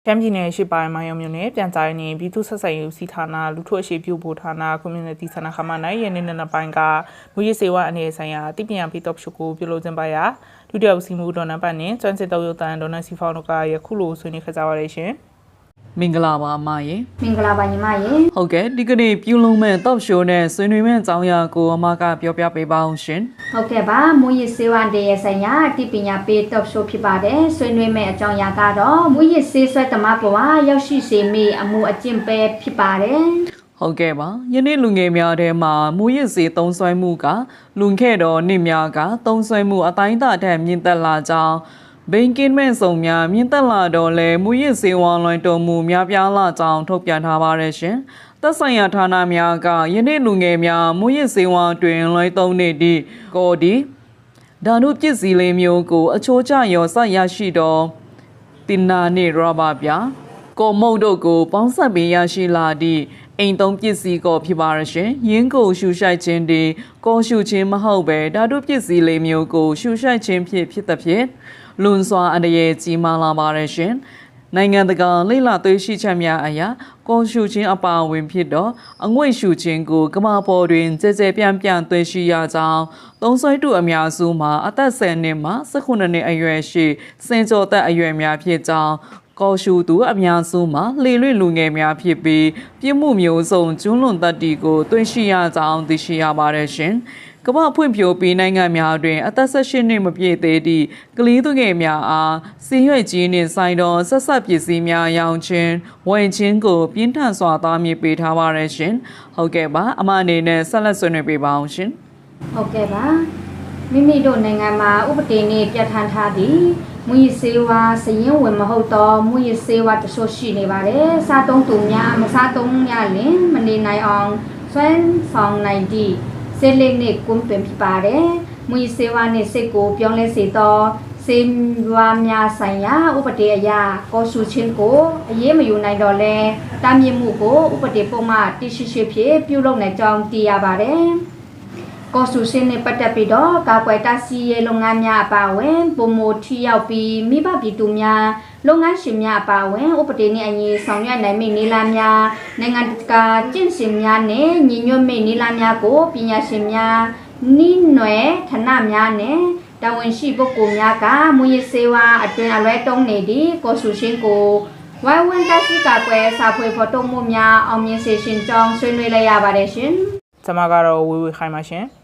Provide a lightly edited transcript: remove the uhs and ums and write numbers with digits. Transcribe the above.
ရှမ်းပြည်နယ်ရှိပိုင်းမိုင်းယုံမြို့နယ်ပြန်ကြားရေးပြည်သူ့ဆက်ဆံရေးစီဌာနလူထုအခြေပြုဖို့ဌာန community ဌာနခမနိုင်ရင်းနေပိုင်းကမူရစေဝအနေဆိုင်ရာတိပညာပေးတော့ရှုကိုပြုလုပ်ခြင်းပါရာဒုတိယဦးစီးမှုဒေါ်နန်ပတ်နဲ့ကျွမ်းကျင်တော်ရုပ်တန်ဒေါ်နန်စီဖောင်းတို့ကယခုလိုဆွေးနွေးခဲ့ကြပါရရှင်မင်္ဂလာပါအမရေမင်္ဂလာပါညီမရေဟုတ်ကဲ့ဒီကနေ့ပြုလုံးမဲ့တော့ရှိုးနဲ့ဆွေးနွေးမဲ့အကြောင်းအရာကိုအမကပြောပြပေးပါအောင်ရှင်ဟုတ်ကဲ့ပါမူရစေဝတဲ့ရဲ့ဆိုင်ရာတိပညာပေးတော့ရှိုးဖြစ်ပါတယ်ဆွေးနွေးမဲ့အကြောင်းအရာကတော့မူရစေဆွဲတမပေါ်ဟာရောက်ရှိစေမိအမှုအကျင့်ပဲဖြစ်ပါတယ်ဟုတ်ကဲ့ပါယနေ့လူငယ်များထဲမှာမူရစေသုံးဆွဲမှုကလွန်ခဲ့တော့နှစ်များကသုံးဆွဲမှုအတိုင်းအတာထက်မြင့်တက်လာကြောင်းဘိန်းကင်းမဲ့စုံများမြင့်တက်လာတော့လဲမူရစ်စေဝါလွန်တော်မူများပြားလာကြောင်းထုတ်ပြန်ထားပါရရှင်။သက်ဆိုင်ရာဌာနများကယနေ့လူငယ်များမူရစ်စေဝါတွင်လွှဲသုံးနေသည့်ကိုဒီဒါနုပစ္စည်းလေးမျိုးကိုအချိုးကျရောစရရှိတော့တင်နာနှင့်ရောဘာပြကိုမုတ်တို့ကိုပေါင်းဆက်ပေးရရှိလာသည့်အိမ်သုံးပစ္စည်းကိုဖြစ်ပါရရှင်။ရင်းကိုရှူရှိုက်ခြင်းဒီကိုရှူခြင်းမဟုတ်ပဲဓာတုပစ္စည်းလေးမျိုးကိုရှူရှိုက်ခြင်းဖြစ်သဖြင့်လွန်စွာအန္တရာယ်ကြီးမားလာပါရရှင်နိုင်ငံတကာလိလာသွေးရှိချက်များအရာကောရှုချင်းအပါအဝင်ဖြစ်တော့အငွေ့ရှုချင်းကိုကမ္ဘာပေါ်တွင်ကြဲကြဲပြန့်ပြန့်သွေးရှိရကြောင်းသုံးဆွဲတူအများစုမှာအသက်10နှစ်မှ19နှစ်အရွယ်ရှိစင်ကြော်သက်အရွယ်များဖြစ်ကြောင်းကောရှုသူအများစုမှာလေလွင့်လူငယ်များဖြစ်ပြီးပြစ်မှုမျိုးစုံကျွလွန်သက်တီကိုသွေးရှိရကြောင်းသိရှိရပါတယ်ရှင်ကမ္ဘာဖွံ့ဖြိုးပြီးနိုင်ငံများတွင်အသက်18နှစ်မပြည့်သေးသည့်ကလေးသူငယ်များအားစီရွက်ကြီးနှင့်ဆိုင်သောဆက်ဆက်ပစ္စည်းများရောင်းခြင်းဝယ်ခြင်းကိုပြင်းထန်စွာသားမြစ်ပေးထားပါရရှင်ဟုတ်ကဲ့ပါအမအနေနဲ့ဆက်လက်ဆွေးနွေးပေးပါအောင်ရှင်ဟုတ်ကဲ့ပါမိမိတို့နိုင်ငံမှာဥပဒေနှင့်ပြဋ္ဌာန်းထားသည့်မူရစေဝါစရင်ဝင်မဟုတ်တော့မူရစေဝါတချို့ရှိနေပါတယ်စားသုံးသူများမစားသုံးရလင်မနေနိုင်အောင်ဆွဲဆောင်နိုင်သည့်စေလေးနဲ့ကွန်ပင်ဖြစ်ပါတယ်မူရစေဝါနဲ့စိတ်ကိုပြောင်းလဲစေတော့စေဝါများဆိုင်ရာဥပဒေအရကောရှုချင်းကိုအရေးမယူနိုင်တော့လဲတာမြင့်မှုကိုဥပဒေပုံမှန်တရှိရှိဖြစ်ပြုလုပ်နိုင်ကြောင်းသိရပါတယ်ကောရှုချင်းနဲ့ပတ်သက်ပြီးတော့ကာကွယ်တာစီရဲ့လုပ်ငန်းများအပါအဝင်ပုံမထိရောက်ပြီးမိဘပြည်သူများလုပ်ငန်းရှင်များအပါအဝင်ဥပဒေနဲ့အညီဆောင်ရွက်နိုင်မိနေလာများနိုင်ငံတကာကျင့်စဉ်များနဲ့ညီညွတ်မိနေလာများကိုပညာရှင်များနှီးနွယ်ဌာနများနဲ့တာဝန်ရှိပုဂ္ဂိုလ်များကမူရစေဝါအတွင်အလွဲတုံးနေသည့်ကောရှုချင်းကိုဝိုင်းဝန်းတရှိကာကွယ်စာဖွေဖော်ထုတ်မှုများအောင်မြင်စေရှင်ကြောင်းဆွေးနွေးလိုက်ရပါတယ်ရှင်။ကျွန်မကတော့ဝေဝေခိုင်ပါရှင်။